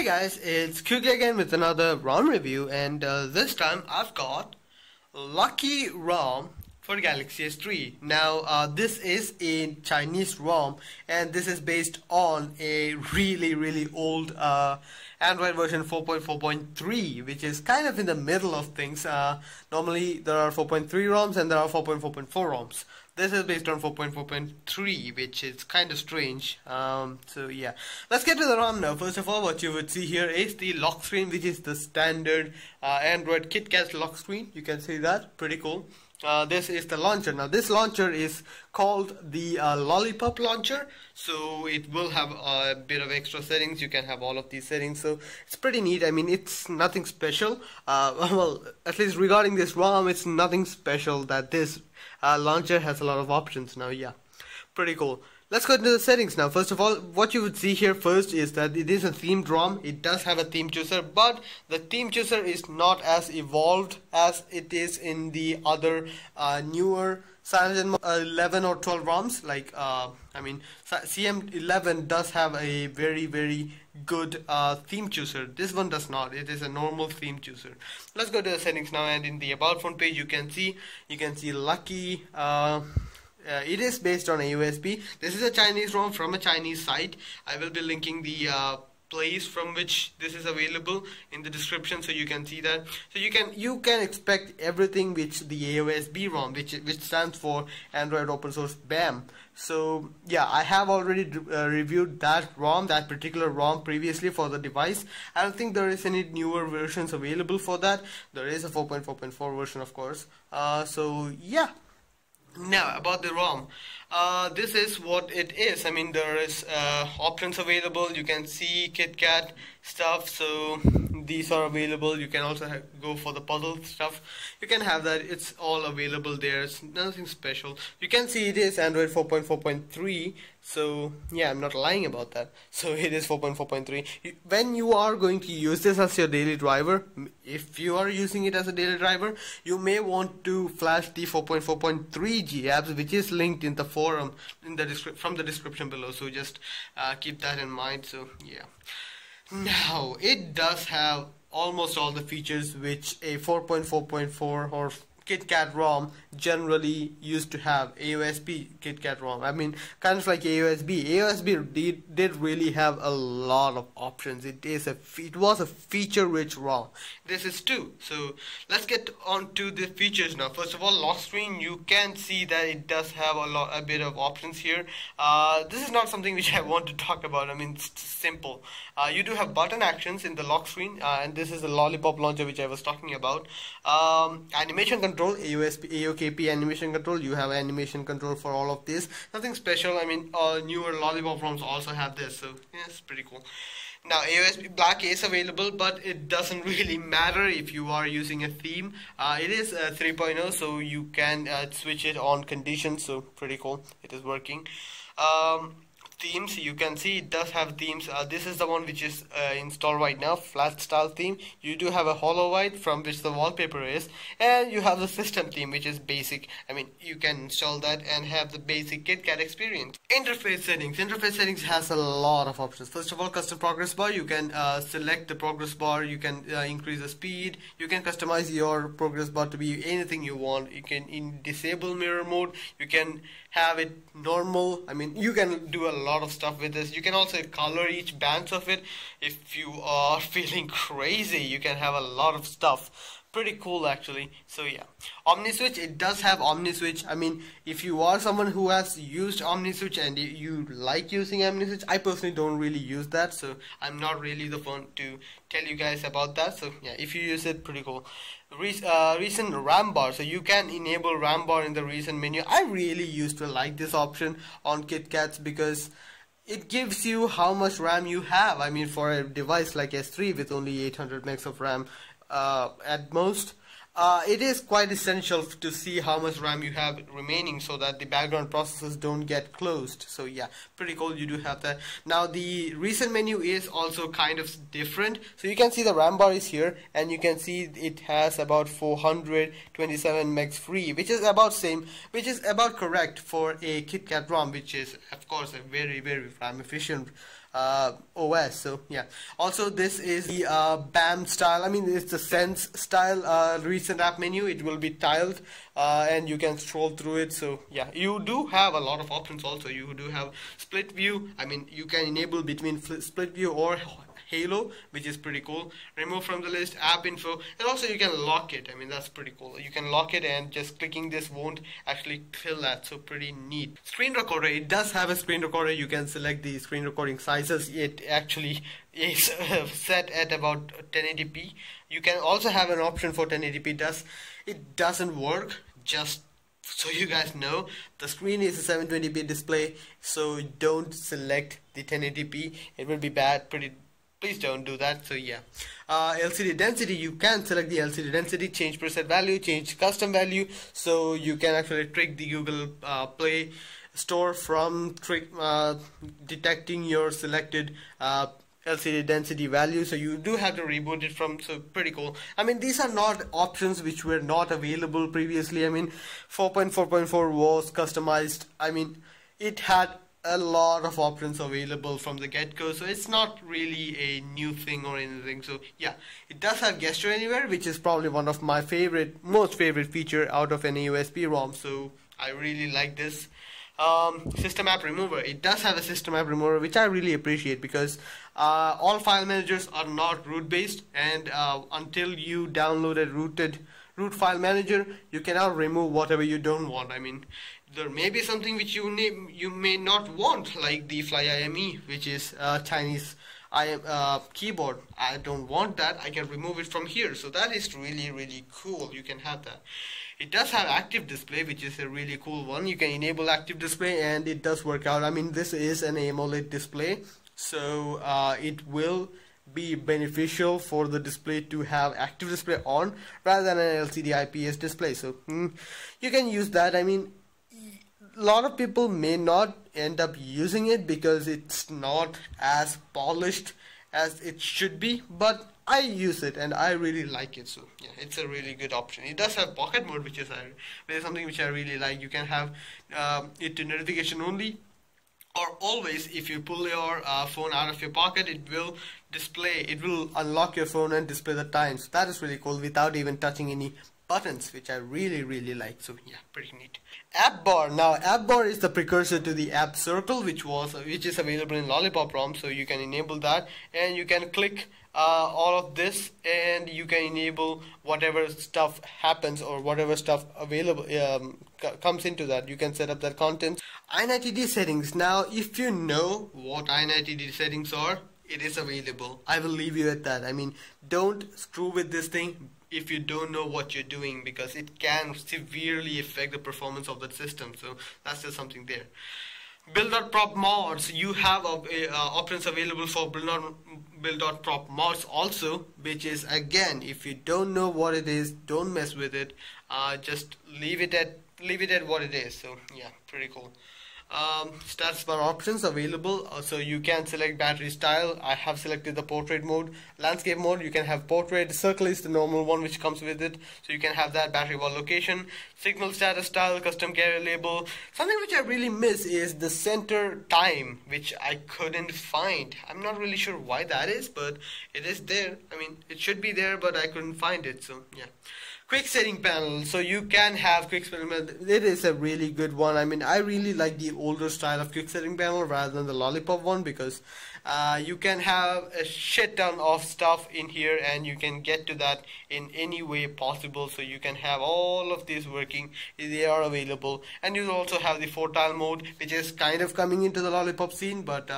guys, it's Kitkat again with another ROM review, and this time I've got Lucky ROM for Galaxy S3. Now this is a Chinese ROM, and this is based on a really old Android version 4.4.3, which is kind of in the middle of things. Normally there are 4.3 ROMs and there are 4.4.4 ROMs. This is based on 4.4.3, which is kind of strange. So yeah, let's get to the ROM now. First of all, what you would see here is the lock screen, which is the standard Android KitKat lock screen. You can see that, pretty cool. This is the launcher. Now this launcher is called the Lollipop launcher, so it will have a bit of extra settings. You can have all of these settings, so it's pretty neat. I mean, it's nothing special. Well, at least regarding this ROM, it's nothing special that this launcher has a lot of options. Now yeah, pretty cool. Let's go into the settings now. First of all, what you would see here first is that it is a themed ROM. It does have a theme chooser, but the theme chooser is not as evolved as it is in the other newer Cyanogen 11 or 12 ROMs. Like I mean, CM11 does have a very good theme chooser. This one does not. It is a normal theme chooser. Let's go to the settings now, and in the about phone page you can see Lucky. It is based on a USB. This is a Chinese ROM from a Chinese site. I will be linking the place from which this is available in the description, so you can see that. So you can expect everything which the AOSB ROM, which stands for Android Open Source BAM. So yeah, I have already reviewed that ROM, that particular ROM previously for the device. I don't think there is any newer versions available for that. There is a 4.4.4 version, of course. So yeah. Now about the ROM, this is what it is. I mean, there is options available. You can see KitKat stuff, so these are available. You can also go for the puzzle stuff. You can have that. It's all available there. It's nothing special. You can see it is Android 4.4.3. So yeah, I'm not lying about that. So it is 4.4.3. When you are going to use this as your daily driver, if you are using it as a daily driver, you may want to flash the 4.4.3 GApps, which is linked in the forum in the from the description below. So just keep that in mind. So yeah. Now it does have almost all the features which a 4.4.4 or KitKat ROM generally used to have. AOSB KitKat ROM, I mean, kind of like AOSB. AOSB did really have a lot of options. It was a feature-rich ROM. This is too. So let's get on to the features now. First of all, lock screen. You can see that it does have a bit of options here. This is not something which I want to talk about. I mean, it's simple. You do have button actions in the lock screen, and this is the Lollipop launcher which I was talking about. Animation control. AOKP animation control. You have animation control for all of this. Nothing special. I mean, newer Lollipop ROMs also have this, so yeah, it's pretty cool. Now AOSB black is available, but it doesn't really matter if you are using a theme. It is 3.0, so you can switch it on conditions, so pretty cool. It is working. Themes, you can see it does have themes. This is the one which is installed right now, flat style theme. You do have a hollow white from which the wallpaper is, and you have the system theme which is basic. I mean, you can install that and have the basic KitKat experience. Interface settings has a lot of options. First of all, custom progress bar. You can select the progress bar. You can increase the speed. You can customize your progress bar to be anything you want. You can disable mirror mode. You can have it normal. I mean, you can do a lot of stuff with this. You can also color each bands of it. If you are feeling crazy, you can have a lot of stuff. Pretty cool actually. So yeah, OmniSwitch, it does have OmniSwitch. I mean, if you are someone who has used OmniSwitch and you like using OmniSwitch, I personally don't really use that, so I'm not really the one to tell you guys about that. So yeah, if you use it, pretty cool. Recent RAM bar, so you can enable RAM bar in the recent menu. I really used to like this option on KitKats because it gives you how much RAM you have. I mean, for a device like S3 with only 800 megs of RAM at most, it is quite essential to see how much RAM you have remaining so that the background processes don't get closed. So yeah, pretty cool. You do have that. Now the recent menu is also kind of different. So you can see the RAM bar is here, and you can see it has about 427 megs free, which is about correct for a KitKat ROM, which is of course a very RAM efficient OS. So yeah, also this is the BAM style. I mean, it's the Sense style recent app menu. It will be tiled and you can scroll through it. So yeah, you do have a lot of options. Also you do have split view. I mean, you can enable between split view or Halo, which is pretty cool. Remove from the list, app info, and also you can lock it. I mean, that's pretty cool. You can lock it and just clicking this won't actually kill that, so pretty neat. Screen recorder, it does have a screen recorder. You can select the screen recording sizes. It actually is set at about 1080p. You can also have an option for 1080p. It doesn't work, just so you guys know. The screen is a 720p display, so don't select the 1080p. It will be bad, please don't do that. So yeah, LCD density, you can select the LCD density, change preset value, change custom value, so you can actually trick the Google Play Store from detecting your selected LCD density value. So you do have to reboot it from, so pretty cool. I mean, these are not options which were not available previously. I mean, 4.4.4 was customized. I mean, it had a lot of options available from the get-go, so it's not really a new thing or anything. So yeah, it does have gesture anywhere, which is probably one of my most favorite feature out of any USB ROM, so I really like this. System app remover, it does have a system app remover, which I really appreciate, because all file managers are not root based, and until you download a root file manager, you cannot remove whatever you don't want. I mean, there may be something which you may not want, like the FlyIME, which is Chinese keyboard. I don't want that. I can remove it from here. So that is really cool. You can have that. It does have active display, which is a really cool one. You can enable active display and it does work out. I mean, this is an AMOLED display, so it will be beneficial for the display to have active display on rather than an LCD IPS display. So you can use that. I mean, a lot of people may not end up using it because it's not as polished as it should be, but I use it and I really like it. So yeah, it's a really good option. It does have pocket mode, which is something which I really like. You can have it to notification only, or always. If you pull your phone out of your pocket, it will unlock your phone and display the time. So that is really cool without even touching any buttons, which I really like. So yeah, pretty neat. App bar. Now, app bar is the precursor to the app circle, which is available in Lollipop ROM. So you can enable that, and you can click all of this, and you can enable whatever stuff happens or whatever stuff available comes into that. You can set up that content. i90D settings. Now, if you know what i90D settings are, it is available. I will leave you at that. I mean, don't screw with this thing if you don't know what you're doing, because it can severely affect the performance of the system. So that's just something there. Build.prop mods, you have options available for build.prop mods also, which is, again, if you don't know what it is, don't mess with it. Just leave it at what it is. So yeah, pretty cool. Status bar options available, so you can select battery style. I have selected the portrait mode. Landscape mode, you can have portrait. Circle is the normal one which comes with it, so you can have that. Battery wall location, signal status style, custom carrier label. Something which I really miss is the center time, which I couldn't find. I'm not really sure why that is, but it is there. I mean, it should be there, but I couldn't find it. So yeah. Quick setting panel, so you can have quick setting panel. It is a really good one. I mean, I really like the older style of quick setting panel rather than the Lollipop one, because you can have a shit ton of stuff in here and you can get to that in any way possible. So you can have all of these working. They are available, and you also have the 4-tile mode, which is kind of coming into the Lollipop scene, but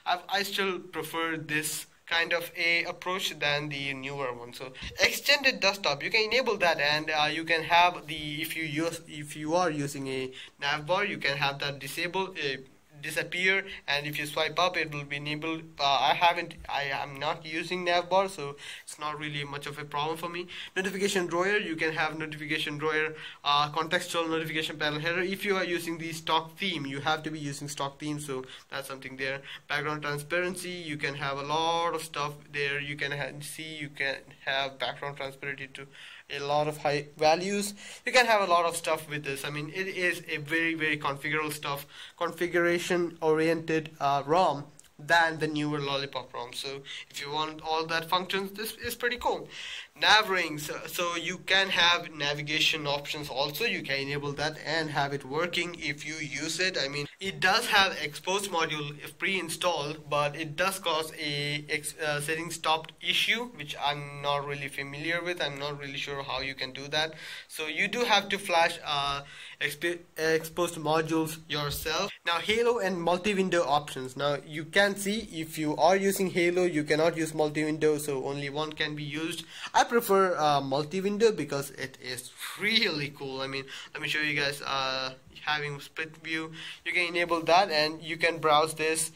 I still prefer this kind of a approach than the newer one. So extended desktop, you can enable that, and you can have the, if you are using a nav bar, you can have that disappear, and if you swipe up, it will be enabled. I am not using nav bar, so it's not really much of a problem for me. Notification drawer, you can have notification drawer, contextual notification panel header. If you are using the stock theme, you have to be using stock theme, so that's something there. Background transparency, you can have a lot of stuff there. You can have background transparency to a lot of high values. You can have a lot of stuff with this. I mean, it is a very configurable stuff, configuration oriented ROM, than the newer Lollipop ROM. So if you want all that functions, this is pretty cool. Nav Rings, so you can have navigation options also. You can enable that and have it working if you use it. I mean, it does have expose module if pre-installed, but it does cause a settings stopped issue, which I'm not really familiar with. I'm not really sure how you can do that. So you do have to flash exposed modules yourself. Now Halo and multi-window options. Now you can see if you are using Halo, you cannot use multi-window, so only one can be used. I prefer multi-window because it is really cool. I mean, let me show you guys. Having split view, you can enable that and you can browse this.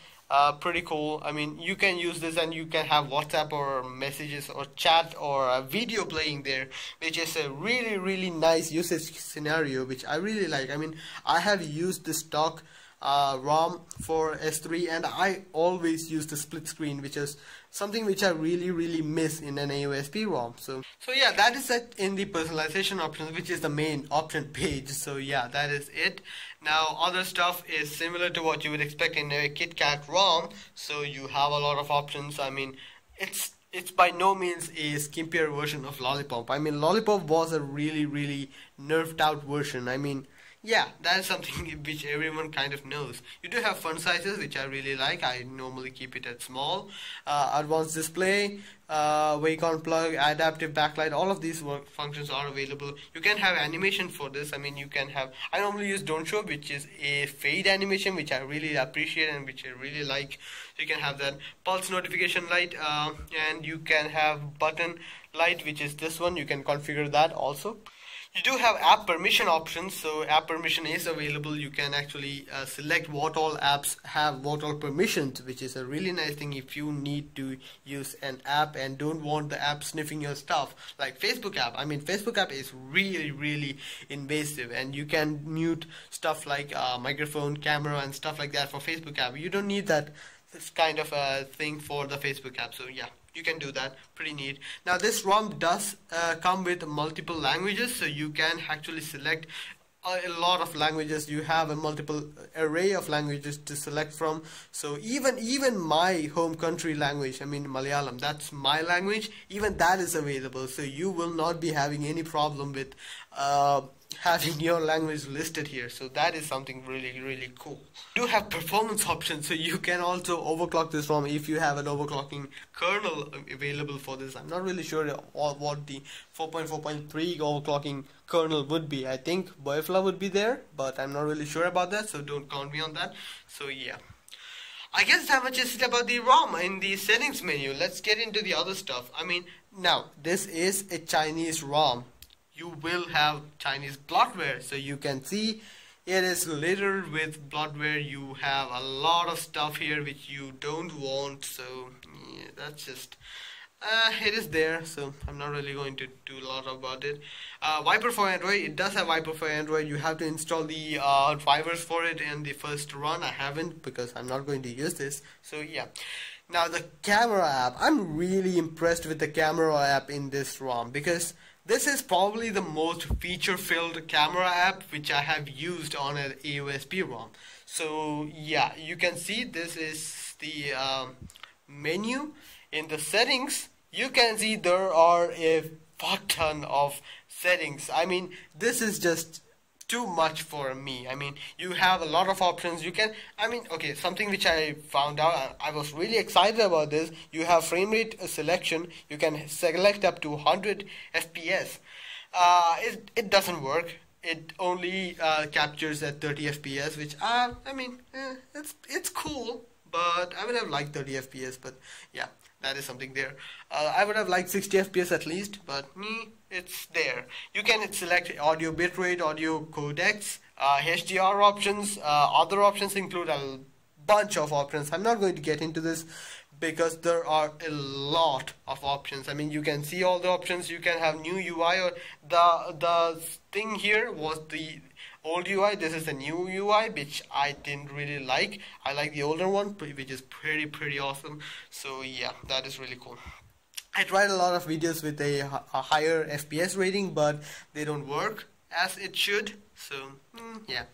Pretty cool. I mean, you can use this and you can have WhatsApp or messages or chat or a video playing there, which is a really nice usage scenario, which I really like. I mean, I have used the stock ROM for S3 and I always use the split screen, which is something which I really miss in an AOSP ROM. So yeah, that is it in the personalization options, which is the main option page. So yeah, that is it. Now other stuff is similar to what you would expect in a Kitkat ROM. So you have a lot of options. I mean, it's by no means a skimpier version of Lollipop. I mean, Lollipop was a really nerfed out version. I mean, yeah, that is something which everyone kind of knows. You do have font sizes, which I really like. I normally keep it at small. Advanced display, Wacom plug, adaptive backlight, all of these functions are available. You can have animation for this. I mean, you can have, I normally use Don't Show, which is a fade animation, which I really appreciate and which I really like. So you can have that pulse notification light, and you can have button light, which is this one. You can configure that also. You do have app permission options, so app permission is available. You can actually select what all apps have what all permissions, which is a really nice thing if you need to use an app and don't want the app sniffing your stuff. Like Facebook app. I mean, Facebook app is really invasive, and you can mute stuff like microphone, camera and stuff like that for Facebook app. You don't need that this kind of a thing for the Facebook app. So yeah, you can do that. Pretty neat. Now this ROM does come with multiple languages, so you can actually select a lot of languages. You have a multiple array of languages to select from. So even my home country language, I mean Malayalam, that's my language, even that is available. So you will not be having any problem with having your language listed here. So that is something really cool. You do have performance options, so you can also overclock this ROM if you have an overclocking kernel available for this. I'm not really sure what the 4.4.3 overclocking kernel would be. I think Boefla would be there, but I'm not really sure about that, so don't count me on that. So yeah, I guess that much is it about the ROM in the settings menu. Let's get into the other stuff. I mean, now this is a Chinese ROM. You will have Chinese bloatware, so you can see it is littered with bloatware. You have a lot of stuff here which you don't want, so yeah, that's just it is there, so I'm not really going to do a lot about it. Viper for Android, it does have Viper for Android. You have to install the drivers for it in the first run. I haven't because I'm not going to use this, so yeah. Now the camera app, I'm really impressed with the camera app in this ROM because this is probably the most feature-filled camera app which I have used on an AOSP ROM. So yeah, you can see this is the menu. In the settings, you can see there are a fuck ton of settings. I mean, this is just too much for me. I mean, you have a lot of options. You can, I mean, okay, something which I found out, I was really excited about this. You have frame rate selection. You can select up to 100 FPS. It doesn't work. It only captures at 30 FPS, which I mean, it's cool, but I would have liked 30 FPS. But yeah, that is something there. I would have liked 60 FPS at least, but it's there. You can select audio bitrate, audio codecs, HDR options. Other options include a bunch of options. I'm not going to get into this because there are a lot of options. I mean, you can see all the options. You can have new UI, or the thing here was the old UI. This is the new UI, which I didn't really like. I like the older one, which is pretty awesome. So yeah, that is really cool. I tried a lot of videos with a higher FPS rating, but they don't work as it should. So yeah,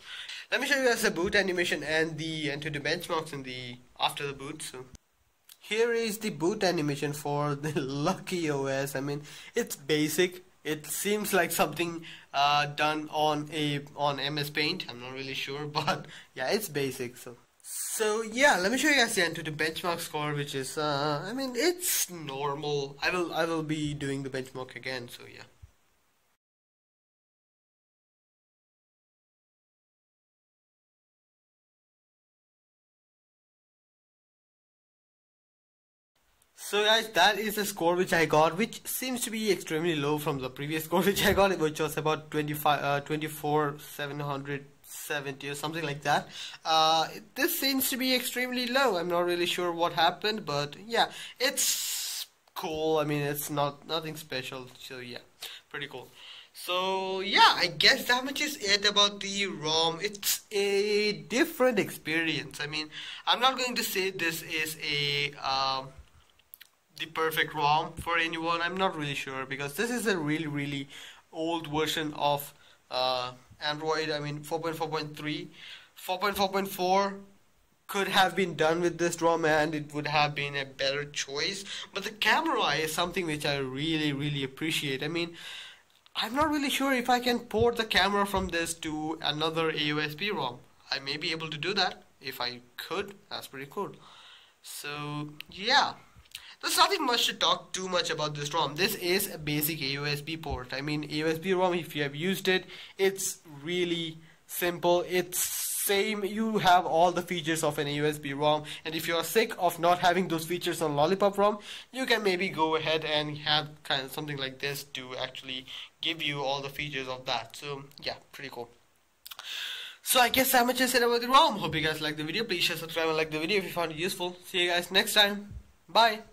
let me show you guys the boot animation and the benchmarks in the after the boot. So here is the boot animation for the Lucky OS. I mean, it's basic. It seems like something done on MS Paint. I'm not really sure, but yeah, it's basic. So yeah, let me show you guys the benchmark score, which is I mean, it's normal. I will be doing the benchmark again. So yeah. So guys, that is the score which I got, which seems to be extremely low from the previous score which I got, which was about 24,770 or something like that. This seems to be extremely low. I'm not really sure what happened, but yeah, it's cool. I mean, it's nothing special. So yeah, pretty cool. So yeah, I guess that much is it about the ROM. It's a different experience. I mean, I'm not going to say this is the perfect ROM for anyone. I'm not really sure, because this is a really old version of Android. I mean, 4.4.3, 4.4.4 could have been done with this ROM and it would have been a better choice. But the camera is something which I really appreciate. I mean, I'm not really sure if I can port the camera from this to another AOSP ROM. I may be able to do that. If I could, that's pretty cool. So yeah, there's nothing much to talk too much about this ROM. This is a basic AOSP port. I mean, AOSP ROM, if you have used it, it's really simple. It's same. You have all the features of an AOSP ROM, and if you are sick of not having those features on Lollipop ROM, you can maybe go ahead and have kind of something like this to actually give you all the features of that. So yeah, pretty cool. So I guess that much is said about the ROM. Hope you guys liked the video. Please share, subscribe, and like the video if you found it useful. See you guys next time. Bye.